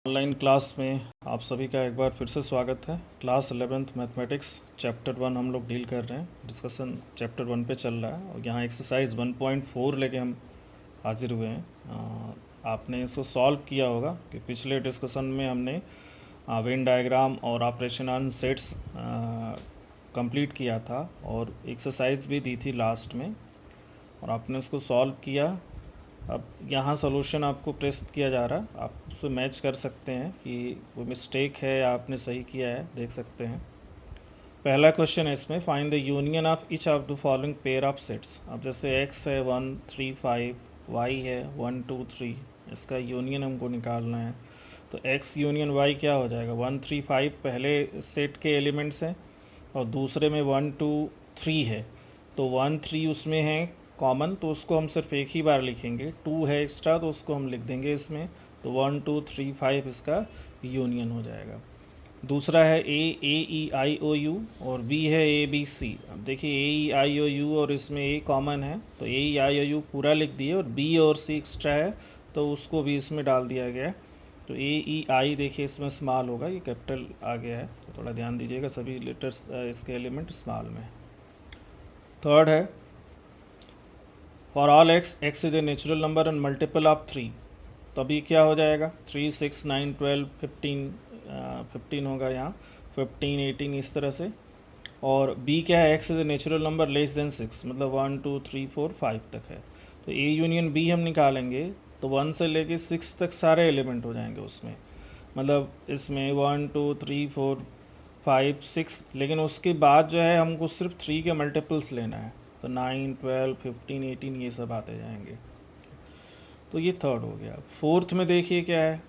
Online class में आप सभी का एक बार फिर से स्वागत है। क्लास 11th मैथमेटिक्स चैप्टर 1 हम लोग डील कर रहे हैं। डिस्कशन चैप्टर 1 पे चल रहा है और यहाँ एक्सरसाइज 1.4 लेके हम हाजिर हुए हैं। आपने इसको सॉल्व किया होगा कि पिछले डिस्कशन में हमने वेन डायग्राम और ऑपरेशन ऑन सेट्स कंप्लीट किया था और एक्सरसाइज भी दी थी लास्ट में और आपने उसको सॉल्व किया। अब यहाँ सॉल्यूशन आपको प्रेजेंट किया जा रहा है, आप उससे मैच कर सकते हैं कि वो मिस्टेक है या आपने सही किया है, देख सकते हैं। पहला क्वेश्चन है इसमें, find the union of each of the following pair of sets. अब जैसे x है 1 3 5, y है 1 2 3, इसका यूनियन हमको निकालना है। तो x यूनियन y क्या हो जाएगा? 1 3 5 पहले सेट के एलिमेंट्स हैं और दूसरे में 1 2 3 है, तो 1 3 उसमें है कॉमन, तो उसको हम सिर्फ एक ही बार लिखेंगे। 2 है एक्स्ट्रा तो उसको हम लिख देंगे इसमें। तो 1 2 3 5 इसका यूनियन हो जाएगा। दूसरा है A E I O U और B है ABC। अब देखिए AEIOU और इसमें A कॉमन है तो AEIOU पूरा लिख दिए और B और C एक्स्ट्रा है तो उसको भी इसमें डाल दिया गया है। तो AEI देखिए इसमें स्मॉल होगा, ये कैपिटल आ गया है, तो थोड़ा ध्यान दीजिएगा, सभी लेटर्स इसके एलिमेंट स्मॉल में। थर्ड है, for all x is a natural number and multiple of 3। तो अभी क्या हो जाएगा? 3 6 9 12 15 होगा यहाँ, 15 18 इस तरह से। और b क्या है? x is a natural number less than 6, मतलब 1 2 3 4 5 तक है। तो a यूनियन b हम निकालेंगे तो 1 से लेके 6 तक सारे एलिमेंट हो जाएंगे उसमें, मतलब इसमें 1 2 3 4 5 6, लेकिन उसके बाद जो है हमको सिर्फ 3 के मल्टीपल्स लेना है, तो 9 12 15 18 ये सब आते जाएंगे। तो ये थर्ड हो गया। फोर्थ में देखिए क्या है,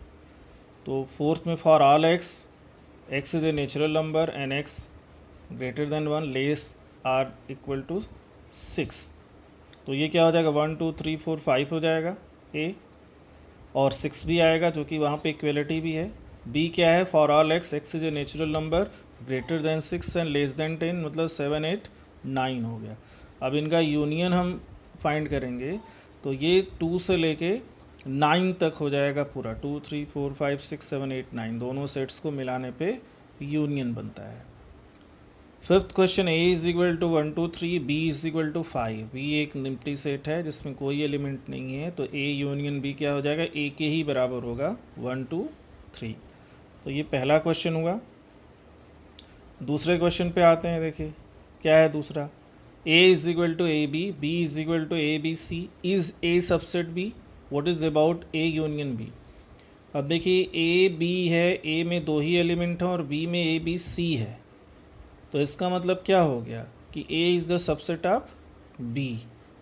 तो फोर्थ में for all x is a natural number and x greater than 1 less or equal to 6। तो ये क्या हो जाएगा? 1 2 3 4 5 हो जाएगा a, और 6 भी आएगा जो कि वहाँ पे इक्वलिटी भी है। b क्या है? For all x is a natural number greater than 6 and less than 10, मतलब 7 8 9 हो गया। अब इनका यूनियन हम फाइंड करेंगे तो ये 2 से लेके 9 तक हो जाएगा पूरा, 2 3 4 5 6 7 8 9, दोनों सेट्स को मिलाने पे यूनियन बनता है। Fifth question, a is equal to 1 2 3, b is equal to 5। b एक एम्प्टी सेट है जिसमें कोई एलिमेंट नहीं है, तो a यूनियन b क्या हो जाएगा? a के ही बराबर होगा 1 2 3। तो ये पहला क्वेश्चन हुआ। दूसरे क्वेश्चन पे आते हैं, देखिए क्या है दूसरा। a is equal to A B, B is equal to A B C, is a subset B, what is about a union b। अब देखिए a b है, a में 2 ही एलिमेंट हैं और b में a b c है, तो इसका मतलब क्या हो गया कि a is the subset of b,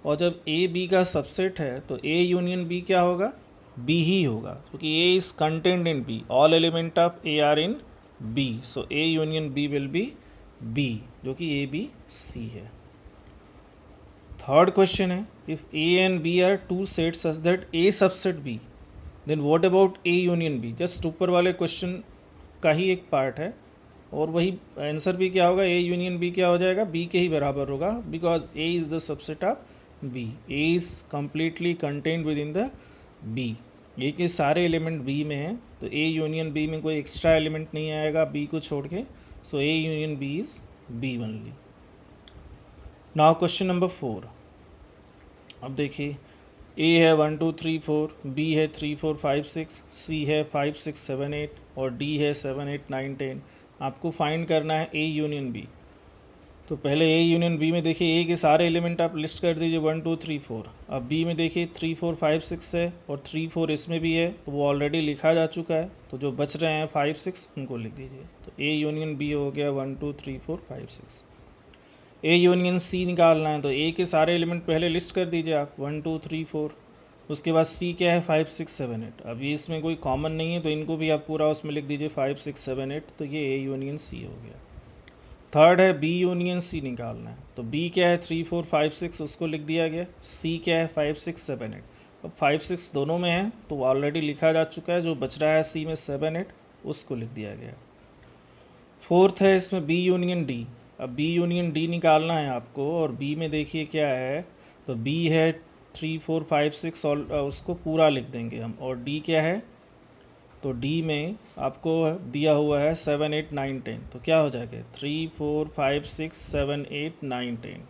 और जब a b का सबसेट है तो a यूनियन b क्या होगा? b ही होगा, क्योंकि a is content in b, all element of a are in b, so a union b will be b, जो कि a b c है। थर्ड क्वेश्चन है, if a and b are two sets such that a subset b, then what about a union b। Just ऊपर वाले question का ही एक part है और वही आंसर भी क्या होगा? a यूनियन b क्या हो जाएगा? b के ही बराबर होगा, because a is the subset of b, a is completely contained with in the b, ये के सारे एलिमेंट b में हैं, तो a यूनियन b में कोई एक्स्ट्रा एलिमेंट नहीं आएगा b को छोड़ के, सो a union b is b only. Now question number 4। अब देखिए a है 1 2 3 4, b है 3 4 5 6, c है 5 6 7 8 और d है 7 8 9 10। आपको फाइंड करना है a यूनियन b। तो पहले a यूनियन b में देखिए a के सारे एलिमेंट आप लिस्ट कर दीजिए 1 2 3 4। अब b में देखिए 3 4 5 6 है और 3 4 इसमें भी है, तो वो ऑलरेडी लिखा जा चुका है, तो जो बच रहे हैं 5 6 उनको लिख दीजिए। तो a यूनियन b हो गया 1 2 3 4 5 6। a यूनियन c निकालना है तो a के सारे एलिमेंट पहले लिस्ट कर दीजिए आप 1 2 3 4, उसके बाद c क्या है? 5 6 7 8। अब ये इसमें कोई कॉमन नहीं है तो इनको भी आप पूरा उसमें लिख दीजिए 5 6 7 8, तो ये a यूनियन c हो गया। थर्ड है b यूनियन c निकालना है, तो b क्या है? 3 4 5 6, उसको लिख दिया गया। c क्या है? 5 6 7 8। अब 5 6 दोनों में है तो ऑलरेडी लिखा जा चुका है, जो बच रहा है c में 7 8, उसको लिख दिया गया। फोर्थ है इसमें b यूनियन d। अब b यूनियन d निकालना है आपको, और b में देखिए क्या है, तो b है 3 4 5 6 और उसको पूरा लिख देंगे हम, और d क्या है? तो डी में आपको दिया हुआ है 7 8 9 10, तो क्या हो जाएगा 3 4 5 6 7 8 9 10।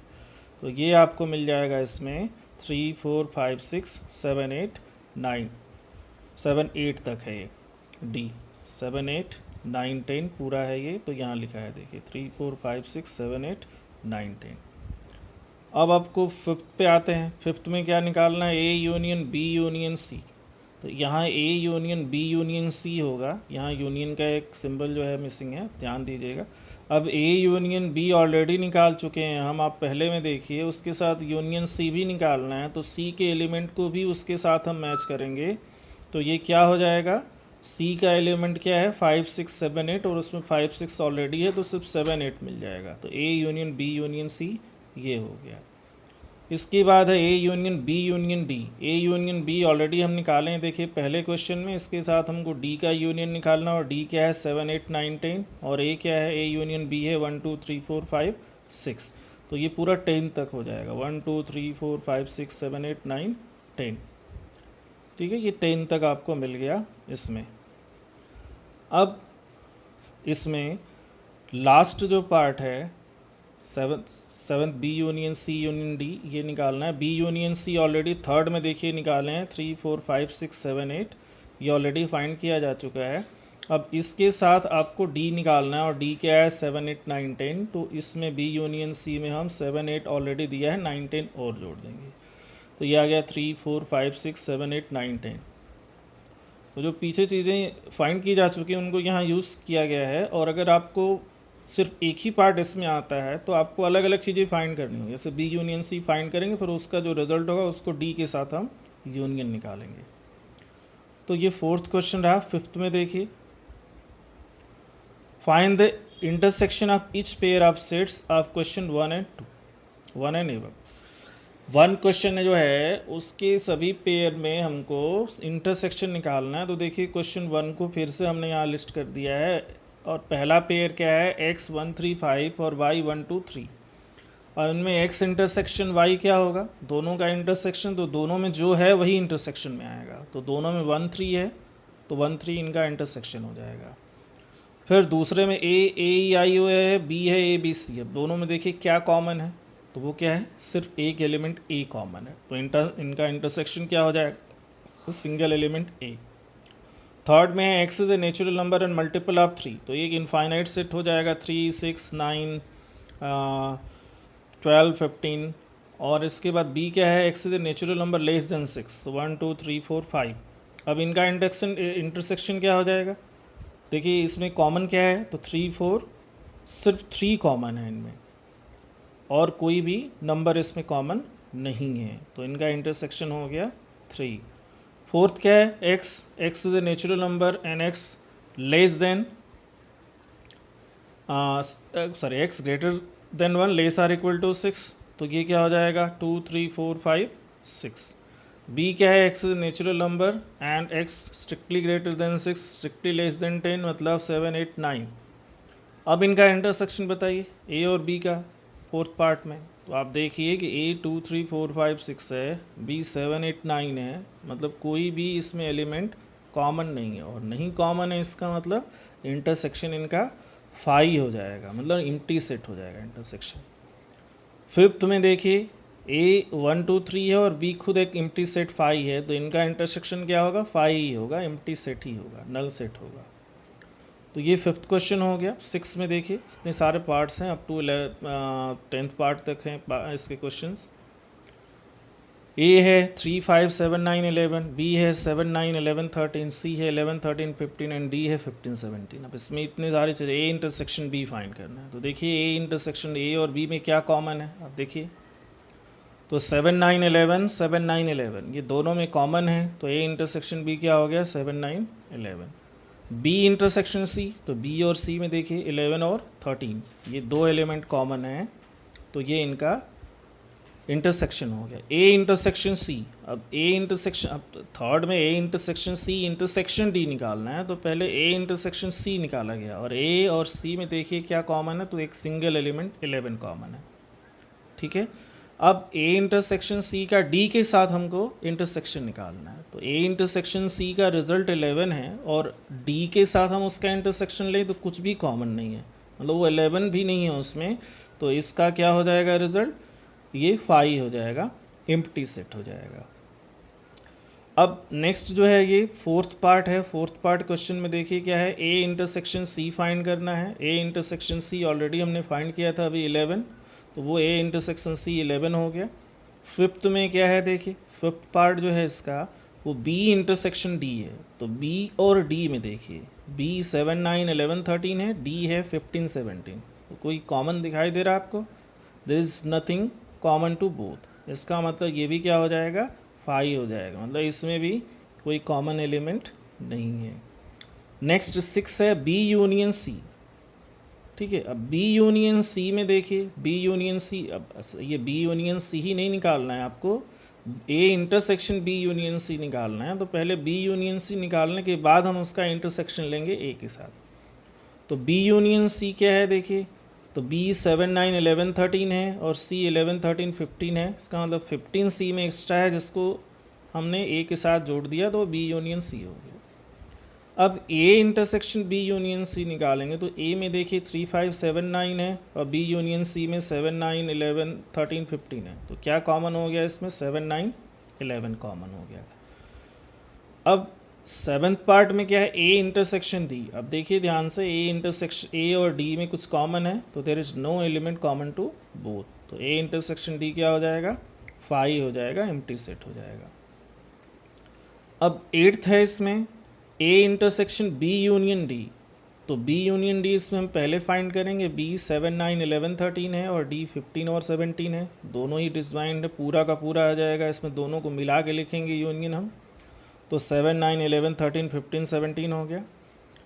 तो ये आपको मिल जाएगा इसमें 3 4 5 6 7 8 9 7 8 तक है ये डी, 7 8 9 10 पूरा है ये। तो यहाँ लिखा है देखिए 3 4 5 6 7 8 9 10। अब आपको फिफ्थ पे आते हैं। फिफ्थ में क्या निकालना है, A union B union C. तो यहाँ A union B union C होगा, यहाँ यूनियन का एक सिंबल जो है मिसिंग है, ध्यान दीजिएगा। अब ए यूनियन बी ऑलरेडी निकाल चुके हैं हम, आप पहले में देखिए, उसके साथ यूनियन सी भी निकालना है, तो सी के एलिमेंट को भी उसके साथ हम मैच करेंगे। तो ये क्या हो जाएगा, सी का एलिमेंट क्या है 5 6 7 8, और उसमें 5 6 ऑलरेडी है तो सिर्फ 7 8 मिल जाएगा। तो A union B union C ये हो गया। इसके बाद है A union B union D. A union B already हम निकाले हैं देखिए पहले क्वेश्चन में, इसके साथ हमको डी का यूनियन निकालना, और डी क्या है 7 8 9 10, और ए क्या है, ए यूनियन बी है 1 2 3 4 5 6। तो ये पूरा 10 तक हो जाएगा, 1 2 3 4 5 6 7 8 9 10। ठीक है, ये 10 तक आपको मिल गया इसमें। अब इसमें लास्ट जो पार्ट है seventh B union C union D, ये निकालना है। B union C already third में देखिए निकाले हैं 3 4 5 6 7 8, ये ऑलरेडी फाइंड किया जा चुका है। अब इसके साथ आपको डी निकालना है, और डी क्या है 7 8 9 10। तो इसमें बी यूनियन सी में हम 7 8 ऑलरेडी दिया है, 9 10 और जोड़ देंगे, तो ये आ गया 3 4 5 6 7 8 9 10। तो जो पीछे चीज़ें फाइंड की जा चुकी हैं उनको यहाँ यूज़ किया गया है। और अगर आपको सिर्फ एक ही पार्ट इसमें आता है तो आपको अलग अलग चीज़ें फाइंड करनी होगी। जैसे बी यूनियन सी फाइंड करेंगे, फिर उसका जो रिजल्ट होगा उसको डी के साथ हम यूनियन निकालेंगे। तो ये फोर्थ क्वेश्चन रहा। फिफ्थ में देखिए, find the intersection of each pair of sets of question 1 and 2। 1 and एवं 1 क्वेश्चन जो है उसके सभी पेयर में हमको इंटरसेक्शन निकालना है। तो देखिए क्वेश्चन 1 को फिर से हमने यहाँ लिस्ट कर दिया है, और पहला पेयर क्या है x 1 3 5 और y 1 2 3, और इनमें x इंटरसेक्शन y क्या होगा, दोनों का इंटरसेक्शन, तो दोनों में जो है वही इंटरसेक्शन में आएगा। तो दोनों में 1 3 है, तो 1 3 इनका इंटरसेक्शन हो जाएगा। फिर दूसरे में a e i o है, b है a b c है, दोनों में देखिए क्या कॉमन है, तो वो क्या है, सिर्फ एक एलिमेंट a कॉमन है, तो इनका इंटरसेक्शन क्या हो जाएगा, सिंगल एलिमेंट a। थर्ड में है x is a natural number and multiple of 3, तो एक इनफाइनाइट सेट हो जाएगा 3 6 9 12 15। और इसके बाद b क्या है, x is a natural number less than 6, 1 2 3 4 5। अब इनका इंटरसेक्शन क्या हो जाएगा, देखिए इसमें कॉमन क्या है, तो 3 4, सिर्फ 3 कॉमन है इनमें, और कोई भी नंबर इसमें कॉमन नहीं है, तो इनका इंटरसेक्शन हो गया 3। फोर्थ क्या है, x is a natural number and x less than x greater than 1 less or equal to 6, तो ये क्या हो जाएगा 2 3 4 5 6। b क्या है, x is a natural number and x strictly greater than 6 strictly less than 10, मतलब 7 8 9। अब इनका इंटरसेक्शन बताइए a और b का फोर्थ पार्ट में। तो आप देखिए कि a 2 3 4 5 6 है, b 7 8 9 है, मतलब कोई भी इसमें एलिमेंट कॉमन नहीं है, और नहीं कॉमन है इसका मतलब इंटरसेक्शन इनका 5 हो जाएगा, मतलब एम्प्टी सेट हो जाएगा इंटरसेक्शन। फिफ्थ में देखिए a 1 2 3 है और b खुद एक एम्प्टी सेट 5 है, तो इनका इंटरसेक्शन क्या होगा, 5 ही होगा, एम्प्टी सेट ही होगा, नल सेट होगा। तो ये फिफ्थ क्वेश्चन हो गया। 6 में देखिए इतने सारे पार्ट्स हैं, अप टू 10th पार्ट तक हैं इसके क्वेश्चंस। ए है 3 5 7 9 11, बी है 7 9 11 13, सी है 11 13 15 एंड डी है 15 17। अब इसमें इतने सारी चीज़ें, ए इंटरसेक्शन बी फाइंड करना है। तो देखिए ए इंटरसेक्शन ए और बी में क्या कॉमन है, अब देखिए तो 7 9 11 7 9 11 ये दोनों में कॉमन है, तो ए इंटरसेक्शन बी क्या हो गया 7 9 11। बी इंटरसेक्शन सी, तो बी और सी में देखिए 11 और 13 ये दो एलिमेंट कॉमन हैं, तो ये इनका इंटरसेक्शन हो गया। ए इंटरसेक्शन सी, अब ए इंटरसेक्शन, अब थर्ड में A intersection C intersection D निकालना है, तो पहले ए इंटरसेक्शन सी निकाला गया, और ए और सी में देखिए क्या कॉमन है, तो एक सिंगल एलिमेंट 11 कॉमन है। ठीक है, अब ए इंटरसेक्शन सी का डी के साथ हमको इंटरसेक्शन निकालना है। तो ए इंटरसेक्शन सी का रिजल्ट 11 है और डी के साथ हम उसका इंटरसेक्शन लें तो कुछ भी कॉमन नहीं है, मतलब वो 11 भी नहीं है उसमें, तो इसका क्या हो जाएगा रिजल्ट, ये 5 हो जाएगा, एम्प्टी सेट हो जाएगा। अब नेक्स्ट जो है ये फोर्थ पार्ट है। फोर्थ पार्ट क्वेश्चन में देखिए क्या है, ए इंटरसेक्शन सी फाइंड करना है। ए इंटरसेक्शन सी ऑलरेडी हमने फाइंड किया था अभी 11, तो वो ए इंटरसेक्शन सी 11 हो गया। फिफ्थ में क्या है देखिए, फिफ्थ पार्ट जो है इसका वो बी इंटरसेक्शन डी है। तो बी और डी में देखिए, बी 7 9 11 13 है, डी है 15 17। तो कोई कॉमन दिखाई दे रहा है आपको, there is nothing common to both. इसका मतलब ये भी क्या हो जाएगा, 5 हो जाएगा, मतलब इसमें भी कोई कॉमन एलिमेंट नहीं है। नेक्स्ट 6 है बी यूनियन सी। ठीक है, अब बी यूनियन सी में देखिए, बी यूनियन सी, अब ये बी यूनियन सी ही नहीं निकालना है आपको, A intersection B union C निकालना है। तो पहले बी यूनियन सी निकालने के बाद हम उसका इंटरसेक्शन लेंगे ए के साथ। तो बी यूनियन सी क्या है देखिए, तो बी 7 9 11 13 है और सी 11 13 15 है। इसका मतलब 15 सी में एक्स्ट्रा है जिसको हमने ए के साथ जोड़ दिया, तो बी यूनियन सी हो गया। अब A intersection B union C निकालेंगे, तो ए में देखिए 3 5 7 9 है और बी यूनियन सी में 7 9 11 13 15 है। तो क्या कॉमन हो गया इसमें, 7 9 11 कॉमन हो गया। अब सेवन्थ पार्ट में क्या है, ए इंटरसेक्शन डी। अब देखिए ध्यान से, ए इंटरसेक्शन ए और डी में कुछ कॉमन है, तो there is no element common to both. तो ए इंटरसेक्शन डी क्या हो जाएगा, 5 हो जाएगा, एम्प्टी सेट हो जाएगा। अब एट्थ है इसमें A intersection B union D. तो बी यूनियन डी इसमें हम पहले फाइंड करेंगे, बी 7 9 11 13 है और डी 15 और 17 है, दोनों ही डिसवाइंड है, पूरा का पूरा आ जाएगा, इसमें दोनों को मिला के लिखेंगे यूनियन हम। तो 7 9 11 13 15 17 हो गया।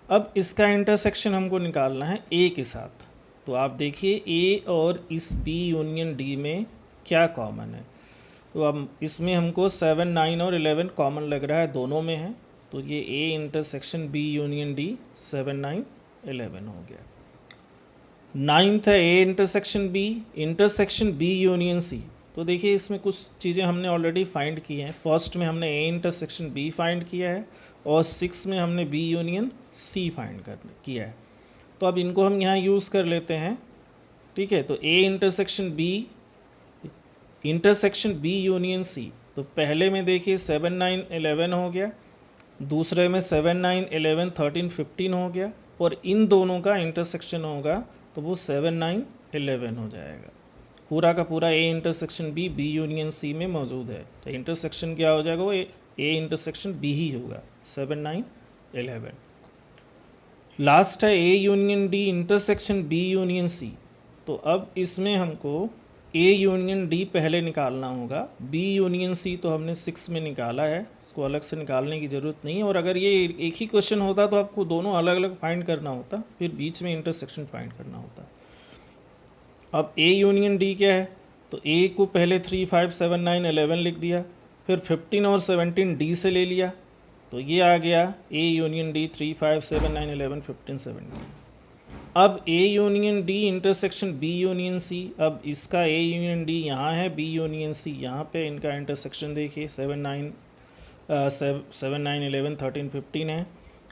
अब इसका इंटरसेक्शन हमको निकालना है ए के साथ। तो आप देखिए ए और इस बी यूनियन डी में क्या कॉमन है, तो अब इसमें हमको 7 9 और 11 कॉमन लग रहा है, दोनों में है। तो ये A intersection B union D 7 9 11 हो गया। नाइन्थ है A intersection B union C. तो देखिए इसमें कुछ चीज़ें हमने ऑलरेडी फाइंड की हैं। फर्स्ट में हमने ए इंटरसेक्शन बी फाइंड किया है और 6 में हमने बी यूनियन सी फाइंड किया है। तो अब इनको हम यहाँ यूज़ कर लेते हैं। ठीक है, तो A intersection B union C, तो पहले में देखिए 7 9 11 हो गया, दूसरे में 7 9 11 13 15 हो गया, और इन दोनों का इंटरसेक्शन होगा तो वो 7 9 11 हो जाएगा। पूरा का पूरा A intersection B union C में मौजूद है, तो इंटरसेक्शन क्या हो जाएगा, वो ए इंटरसेक्शन बी ही होगा, 7 9 11। लास्ट है A union D intersection B union C. तो अब इसमें हमको ए यूनियन डी पहले निकालना होगा, बी यूनियन सी तो हमने 6 में निकाला है, इसको अलग से निकालने की ज़रूरत नहीं है। और अगर ये एक ही क्वेश्चन होता तो आपको दोनों अलग अलग फाइंड करना होता, फिर बीच में इंटरसेक्शन फाइंड करना होता। अब ए यूनियन डी क्या है, तो ए को पहले 3 5 7 9 11 लिख दिया, फिर 15 और 17 डी से ले लिया, तो ये आ गया ए यूनियन डी 3 5 7 9 11 15 17। अब A union D intersection B union C. अब इसका ए यूनियन डी यहाँ है, बी यूनियन सी यहाँ पे, इनका इंटरसेक्शन देखिए 7 9 11 13 15 है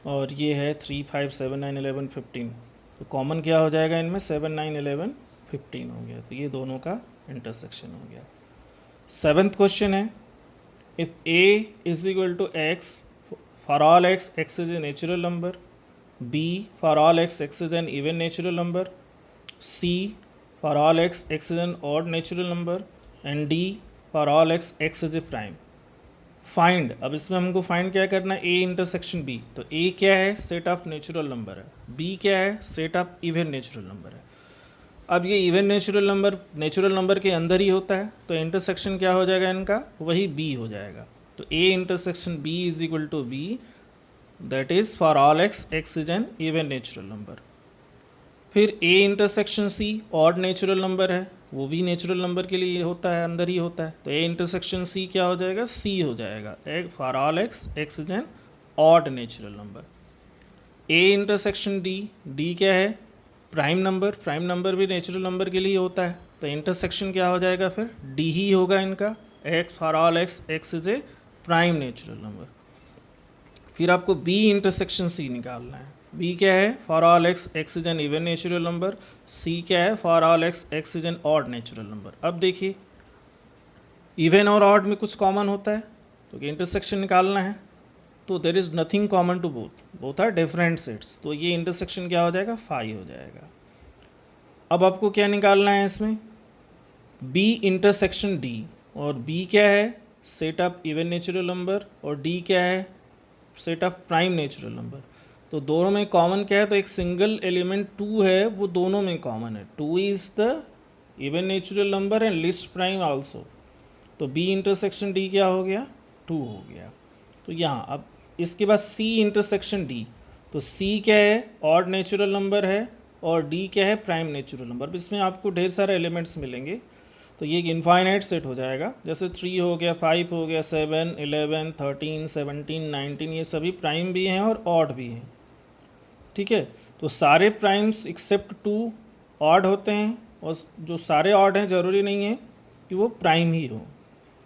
और ये है 3 5 7 9 11 15। तो कॉमन क्या हो जाएगा इनमें, 7 9 11 15 हो गया, तो ये दोनों का इंटरसेक्शन हो गया। सेवन्थ क्वेश्चन है, if A is equal to X for all x is a natural number, B for all x is an even natural number, C for all x is an odd natural number, and D for all x is a prime. Find, अब इसमें हमको find क्या करना है, A intersection B. तो ए क्या है, set of natural number है, बी क्या है, set of even natural number है। अब ये इवन नेचुरल नंबर के अंदर ही होता है, तो इंटरसेक्शन क्या हो जाएगा इनका, वही बी हो जाएगा। तो A intersection B is equal to B, that is for all x is an even natural number. फिर A intersection C odd natural number है, वो भी नेचुरल नंबर के लिए होता है, अंदर ही होता है, तो ए इंटरसेक्शन सी क्या हो जाएगा, सी हो जाएगा, for all x is an odd natural number. A intersection D, D क्या है, प्राइम नंबर भी नेचुरल नंबर के लिए होता है, तो इंटरसेक्शन क्या हो जाएगा फिर, डी ही होगा इनका, x for all x, x is a prime natural number. फिर आपको बी इंटरसेक्शन सी निकालना है। बी क्या है, for all x, x is an even natural number. C क्या है, for all x, x is an odd natural number. अब देखिए इवन और ऑड में कुछ कॉमन होता है, तो इंटरसेक्शन निकालना है, तो there is nothing common to both are different sets, तो ये इंटरसेक्शन क्या हो जाएगा, फाई हो जाएगा। अब आपको क्या निकालना है इसमें, बी इंटरसेक्शन डी, और बी क्या है, set of even natural number, और डी क्या है, set of prime natural number. तो दोनों में कॉमन क्या है, तो एक सिंगल एलिमेंट 2 है, वो दोनों में कॉमन है। 2 is the even natural number and list prime also. तो बी इंटरसेक्शन डी क्या हो गया, 2 हो गया। तो यहाँ अब इसके बाद सी इंटरसेक्शन डी, तो सी क्या है, ऑड नेचुरल नंबर है, और डी क्या है, प्राइम नेचुरल नंबर। इसमें आपको ढेर सारे एलिमेंट्स मिलेंगे, तो ये एक इनफाइनाइट सेट हो जाएगा। जैसे 3 हो गया, 5 हो गया, 7, 11, 13, 17, 19, ये सभी प्राइम भी हैं और ऑड भी हैं, ठीक है। तो सारे प्राइम्स एक्सेप्ट 2 ऑड होते हैं, और जो सारे ऑड हैं ज़रूरी नहीं है कि वो प्राइम ही हो।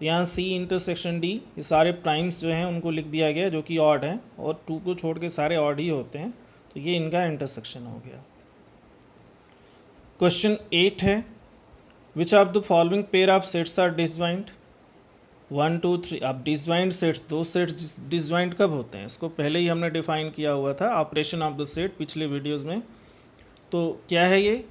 यहाँ सी इंटरसेक्शन डी, ये सारे प्राइम्स जो हैं उनको लिख दिया गया जो कि ऑड हैं, और 2 को छोड़ के सारे ऑड ही होते हैं, तो ये इनका इंटरसेक्शन हो गया। क्वेश्चन 8 है, which of the following pair of sets are disjoint, 1 2 3। अब डिसजॉइंट सेट्स, दो सेट्स डिसजॉइंट कब होते हैं, इसको पहले ही हमने डिफाइन किया हुआ था, ऑपरेशन ऑफ द सेट, पिछले वीडियोज़ में। तो क्या है ये,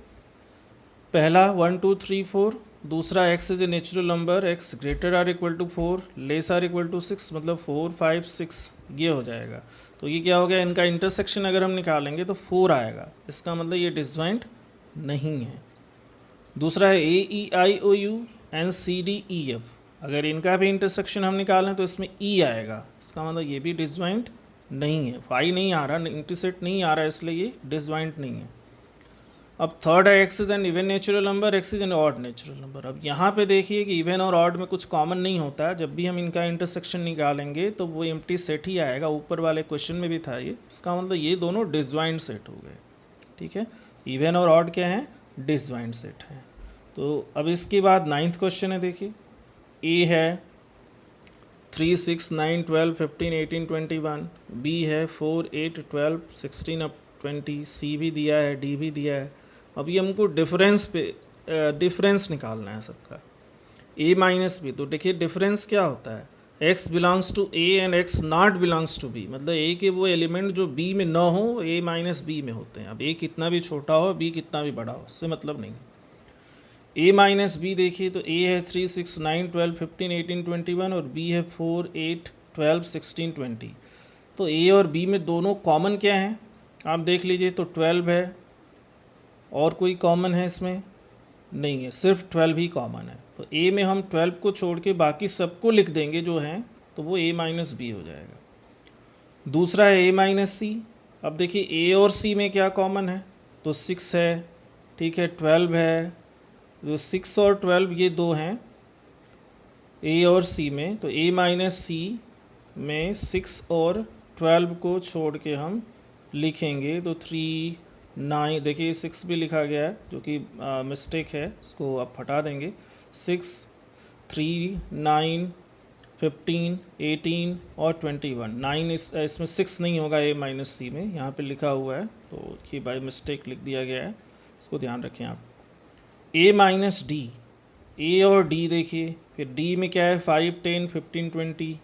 पहला 1 2 3 4, दूसरा x is a natural number, x greater or equal to 4, less or equal to 6, मतलब 4 5 6 ये हो जाएगा। तो ये क्या हो गया, इनका इंटरसेक्शन अगर हम निकालेंगे तो 4 आएगा, इसका मतलब ये डिसजॉइंट नहीं है। दूसरा है A E I O U and C D E F, अगर इनका भी इंटरसेक्शन हम निकालें तो इसमें ई आएगा, इसका मतलब ये भी डिसजॉइंट नहीं है, फाई नहीं आ रहा, इंटरसेक्ट नहीं आ रहा, इसलिए ये डिसजॉइंट नहीं है। अब थर्ड है x is an even natural number, x is an odd natural number. अब यहाँ पे देखिए कि इवन और ऑड में कुछ कॉमन नहीं होता है, जब भी हम इनका इंटरसेक्शन निकालेंगे तो वो एम्प्टी सेट ही आएगा, ऊपर वाले क्वेश्चन में भी था ये, इसका मतलब ये दोनों डिसजॉइंट सेट हो गए, ठीक है। इवन और ऑड क्या है, डिसजॉइंट सेट है। तो अब इसके बाद 9th क्वेश्चन है, देखिए ए है 3 6 9 12 15 18 21, बी है 4 8 12 16 अप 20, सी भी दिया है, डी भी दिया है। अभी हमको डिफरेंस निकालना है सबका, a माइनस बी। तो देखिए डिफरेंस क्या होता है, x belongs to a and x not belongs to b, मतलब a के वो एलिमेंट जो b में ना हो a माइनस बी में होते हैं। अब a कितना भी छोटा हो, b कितना भी बड़ा हो, उससे मतलब नहीं। a माइनस बी देखिए, तो a है 3 6 9 12 15 18 21, और b है 4 8 12 16 20। तो a और b में दोनों कॉमन क्या हैं, आप देख लीजिए, तो 12 है, और कोई कॉमन है इसमें नहीं है, सिर्फ 12 ही कॉमन है। तो a में हम 12 को छोड़ के बाकी सबको लिख देंगे जो हैं, तो वो a माइनस बी हो जाएगा। दूसरा है a माइनस सी। अब देखिए a और c में क्या कॉमन है, तो 6 है, ठीक है, 12 है, तो 6 और 12 ये दो हैं a और c में, तो a माइनस सी में 6 और 12 को छोड़ के हम लिखेंगे, तो 3 9, देखिए 6 भी लिखा गया है जो कि मिस्टेक है, इसको आप हटा देंगे। 6 3 9 15 18 और 21, 9 इसमें 6 नहीं होगा a माइनस सी में, यहाँ पे लिखा हुआ है, तो कि बाय मिस्टेक लिख दिया गया है, इसको ध्यान रखें आप। a माइनस डी, a और d देखिए, फिर d में क्या है 5 10 15 20,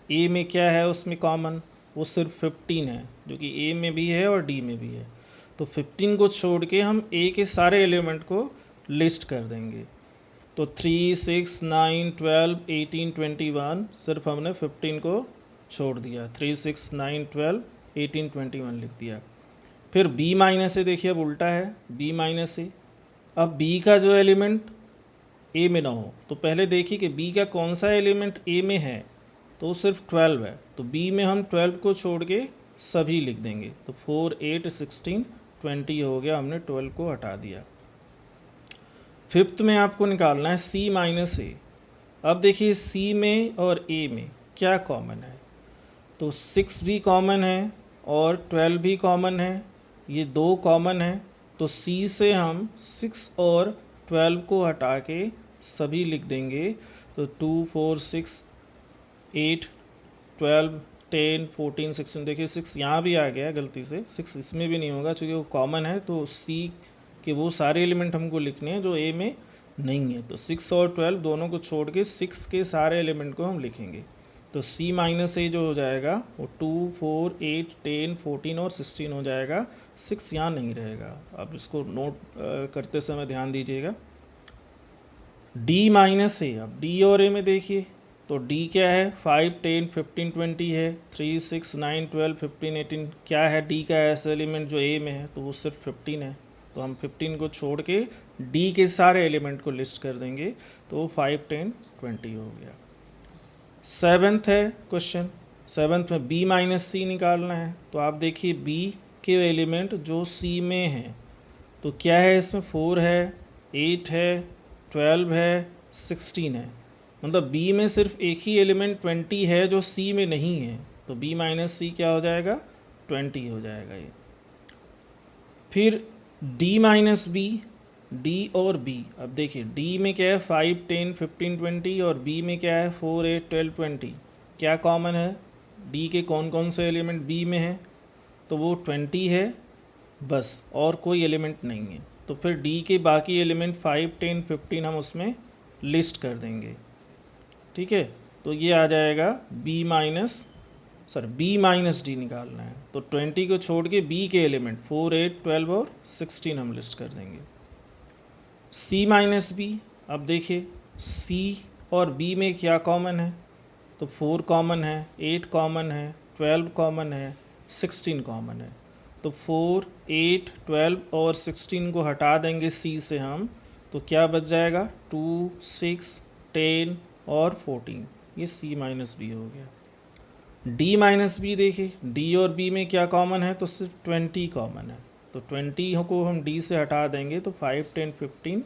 a में क्या है उसमें कॉमन, वो सिर्फ 15 है जो कि a में भी है और d में भी है। तो 15 को छोड़ के हम a के सारे एलिमेंट को लिस्ट कर देंगे, तो 3 6 9 12 18 21, सिर्फ हमने 15 को छोड़ दिया, 3 6 9 12 18 21 लिख दिया। फिर b माइनस ए देखिए, अब उल्टा है, b माइनस ए। अब b का जो एलिमेंट a में ना हो, तो पहले देखिए कि b का कौन सा एलिमेंट a में है, तो सिर्फ 12 है, तो b में हम 12 को छोड़ के सभी लिख देंगे, तो 4 8 16 20 हो गया, हमने 12 को हटा दिया। फिफ्थ में आपको निकालना है c माइनस ए। अब देखिए c में और a में क्या कॉमन है, तो 6 भी कॉमन है और 12 भी कॉमन है, ये दो कॉमन है, तो c से हम 6 और 12 को हटा के सभी लिख देंगे तो 2 4 6 8 12 10 14 16, देखिए 6 यहाँ भी आ गया गलती से, 6 इसमें भी नहीं होगा क्योंकि वो कॉमन है, तो सी के वो सारे एलिमेंट हमको लिखने हैं जो ए में नहीं है। तो 6 और 12 दोनों को छोड़ के 6 के सारे एलिमेंट को हम लिखेंगे। तो c माइनस ए जो हो जाएगा वो 2 4 8 10 14 और 16 हो जाएगा, 6 यहाँ नहीं रहेगा। अब इसको नोट करते समय ध्यान दीजिएगा। d माइनस ए, अब d और a में देखिए तो d क्या है, 5 10 15 20 है, 3 6 9 12 15 18, क्या है d का ऐसा एलिमेंट जो a में है, तो वो सिर्फ 15 है। तो हम 15 को छोड़ के d के सारे एलिमेंट को लिस्ट कर देंगे, तो 5 10 20 हो गया। सेवन्थ है क्वेश्चन, सेवन्थ में b माइनस सी निकालना है। तो आप देखिए b के एलिमेंट जो c में हैं, तो क्या है इसमें, 4 है, 8 है, 12 है, 16 है। मतलब b में सिर्फ एक ही एलिमेंट 20 है जो c में नहीं है, तो b माइनस सी क्या हो जाएगा, 20 हो जाएगा ये। फिर d माइनस बी, d और b, अब देखिए d में क्या है 5 10 15 20 और b में क्या है 4 8 12 20। क्या कॉमन है, d के कौन कौन से एलिमेंट b में है, तो वो 20 है बस, और कोई एलिमेंट नहीं है। तो फिर d के बाकी एलिमेंट 5 10 15 हम उसमें लिस्ट कर देंगे, ठीक है। तो ये आ जाएगा b माइनस डी निकालना है, तो 20 को छोड़ के b के एलिमेंट 4 8 12 और 16 हम लिस्ट कर देंगे। c माइनस बी, अब देखिए c और b में क्या कॉमन है, तो 4 कॉमन है, 8 कॉमन है, 12 कॉमन है, 16 कॉमन है। तो 4 8 12 और 16 को हटा देंगे c से हम, तो क्या बच जाएगा 2 6 10 और 14, ये c माइनस बी हो गया। d माइनस बी, देखिए d और b में क्या कॉमन है, तो सिर्फ 20 कॉमन है, तो 20 को हम d से हटा देंगे तो 5 10 15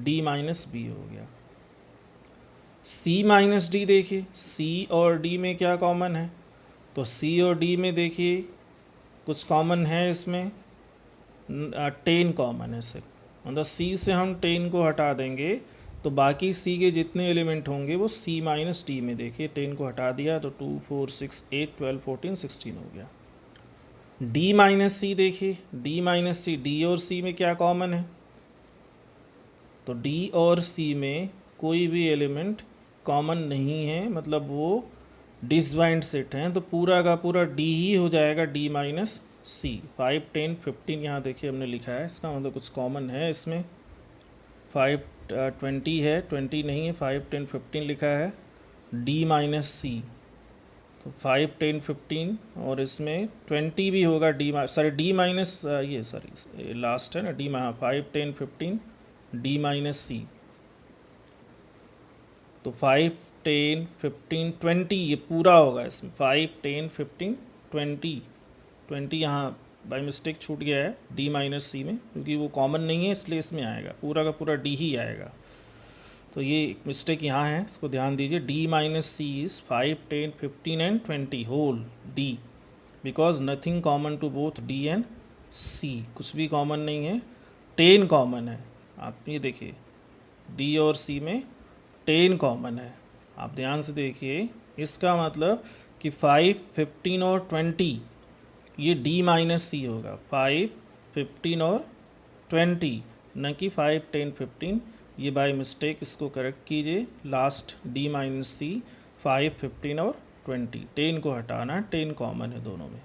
d माइनस बी हो गया। c माइनस डी, देखिए c और d में क्या कॉमन है, तो c और d में देखिए कुछ कॉमन है, इसमें 10 कॉमन है सिर्फ, मतलब c से हम 10 को हटा देंगे तो बाकी c के जितने एलिमेंट होंगे वो c माइनस डी में, देखिए 10 को हटा दिया तो 2 4 6 8 12 14 16 हो गया। d माइनस सी, देखिए d माइनस सी, d और c में क्या कॉमन है, तो d और c में कोई भी एलिमेंट कॉमन नहीं है, मतलब वो डिसजॉइंट सेट हैं, तो पूरा का पूरा d ही हो जाएगा, d माइनस सी। 5 10 15 यहाँ देखिए हमने लिखा है, इसका मतलब कुछ कॉमन है इसमें। 5 20 है, 20 नहीं है, 5 10 15 लिखा है, d माइनस सी, तो 5 10 15 और इसमें 20 भी होगा, डी माइनस ये सॉरी लास्ट है ना, डी 5 10 15 d माइनस सी, तो 5 10 15 20 ये पूरा होगा इसमें, 5 10 15 20 यहाँ बाय मिस्टेक छूट गया है d माइनस सी में, क्योंकि वो कॉमन नहीं है इसलिए इसमें आएगा, पूरा का पूरा d ही आएगा। तो ये एक मिस्टेक यहाँ है, इसको ध्यान दीजिए। d minus C is 5 10 15 and 20 whole d, because nothing common to both d and c, कुछ भी कॉमन नहीं है, 10 कॉमन है। आप ये देखिए d और c में 10 कॉमन है, आप ध्यान से देखिए, इसका मतलब कि 5 15 और 20 ये d माइनस सी होगा, 5 15 और 20, न कि 5 10 15। ये बाय मिस्टेक इसको करेक्ट कीजिए, लास्ट d माइनस सी 5 15 और 20, 10 को हटाना, 10 कॉमन है दोनों में।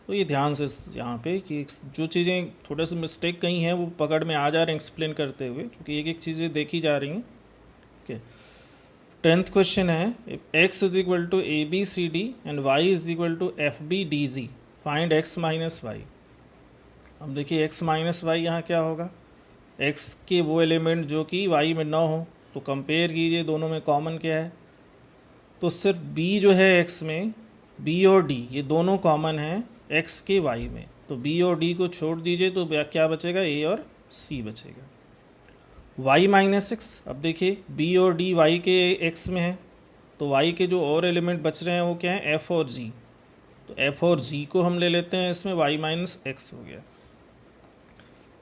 तो ये ध्यान से यहाँ पे कि जो चीज़ें थोड़े से मिस्टेक कहीं हैं वो पकड़ में आ जा रहे हैं एक्सप्लेन करते हुए, क्योंकि एक एक चीज़ें देखी जा रही हैं। ओके, 10th क्वेश्चन है, x is equal to A B C D and y is equal to F B D G, find x minus Y. अब देखिए x माइनस वाई यहाँ क्या होगा, x के वो एलिमेंट जो कि y में ना हो, तो कंपेयर कीजिए दोनों में कॉमन क्या है, तो सिर्फ b जो है x में, b और d ये दोनों कॉमन हैं x के y में, तो b और d को छोड़ दीजिए तो क्या बचेगा, a और c बचेगा। y माइनस एक्स, अब देखिए b और d y के x में है, तो y के जो और एलिमेंट बच रहे हैं वो क्या है, f और g, तो f और g को हम ले लेते हैं इसमें, y माइनस एक्स हो गया।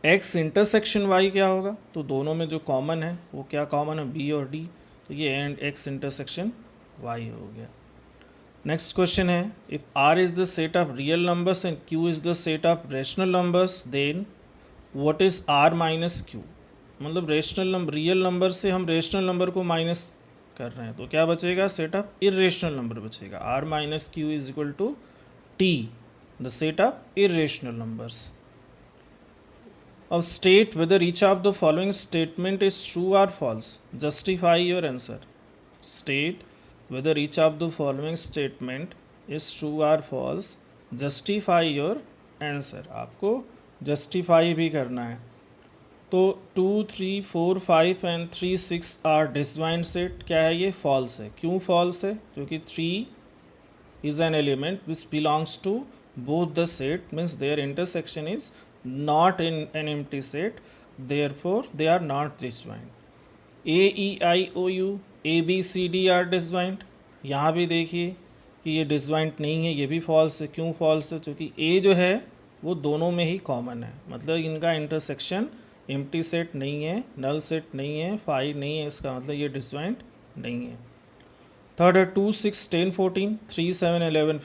एक्स इंटरसेक्शन वाई क्या होगा, तो दोनों में जो कॉमन है वो क्या कॉमन है, बी और डी, तो ये एंड एक्स इंटरसेक्शन वाई हो गया। नेक्स्ट क्वेश्चन है, if R is the set of real numbers and Q is the set of rational numbers, then what is R minus Q. मतलब rational number, real number से हम rational number को minus कर रहे हैं, तो क्या बचेगा, सेट ऑफ इरेशनल नंबर बचेगा। R minus Q is equal to T, the set of irrational numbers. अब state whether each of the following statement is true or false. Justify your answer. State whether each of the following statement is true or false. Justify your answer. आपको justify भी करना है। तो 2, 3, 4, 5 and 3, 6 are disjoint set, क्या है ये, false है। क्यों फॉल्स है, क्योंकि 3 is an element which belongs to both the set, means their intersection is not in an empty set, therefore they are not disjoint. A, E, I, O, U, A, B, C, D are disjoint. यहाँ भी देखिए कि ये disjoint नहीं है, ये भी false है। क्यों फॉल्स है, क्योंकि A जो है वो दोनों में ही कॉमन है, मतलब इनका इंटरसेक्शन एम्प्टी सेट नहीं है, नल सेट नहीं है, फाई नहीं है, इसका मतलब ये डिसजॉइंट नहीं है। थर्ड है 2, 6, 10, 14, 3, 7, 11,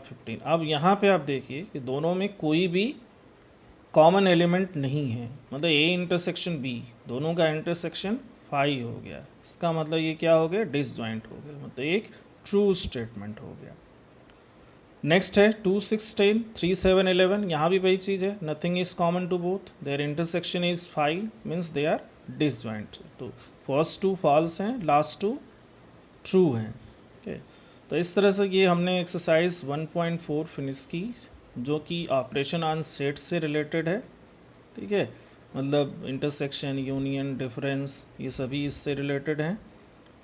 15। अब यहाँ पे आप देखिए कि दोनों में कोई भी कॉमन एलिमेंट नहीं है, मतलब ए इंटरसेक्शन बी, दोनों का इंटरसेक्शन 5 हो गया, इसका मतलब ये क्या हो गया, डिसजॉइंट हो गया, मतलब एक ट्रू स्टेटमेंट हो गया। नेक्स्ट है 2, 6, 10, 3, 7, 11। यहाँ भी वही चीज़ है, nothing is common to both, their intersection is 5, means they are disjoint. तो फर्स्ट 2 फॉल्स हैं, लास्ट 2 ट्रू हैं। ओके, तो इस तरह से ये हमने एक्सरसाइज 1.4 फिनिश की, जो कि ऑपरेशन ऑन सेट से रिलेटेड है। ठीक है, मतलब इंटरसेक्शन, यूनियन, डिफरेंस, ये सभी इससे रिलेटेड हैं।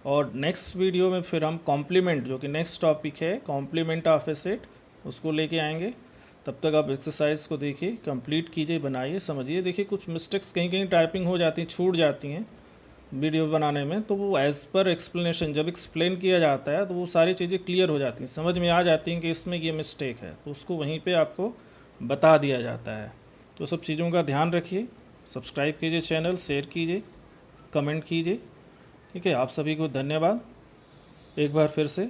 और नेक्स्ट वीडियो में फिर हम कॉम्प्लीमेंट, जो कि नेक्स्ट टॉपिक है, कॉम्प्लीमेंट ऑफ ए सेट, उसको लेके आएंगे। तब तक आप एक्सरसाइज को देखिए, कंप्लीट कीजिए, बनाइए, समझिए। देखिए कुछ मिस्टेक्स कहीं कहीं टाइपिंग हो जाती हैं, छूट जाती हैं वीडियो बनाने में, तो वो एज़ पर एक्सप्लेनेशन जब एक्सप्लेन किया जाता है तो वो सारी चीज़ें क्लियर हो जाती हैं, समझ में आ जाती हैं कि इसमें ये मिस्टेक है, तो उसको वहीं पे आपको बता दिया जाता है। तो सब चीज़ों का ध्यान रखिए, सब्सक्राइब कीजिए चैनल, शेयर कीजिए, कमेंट कीजिए। ठीक है, आप सभी को धन्यवाद एक बार फिर से।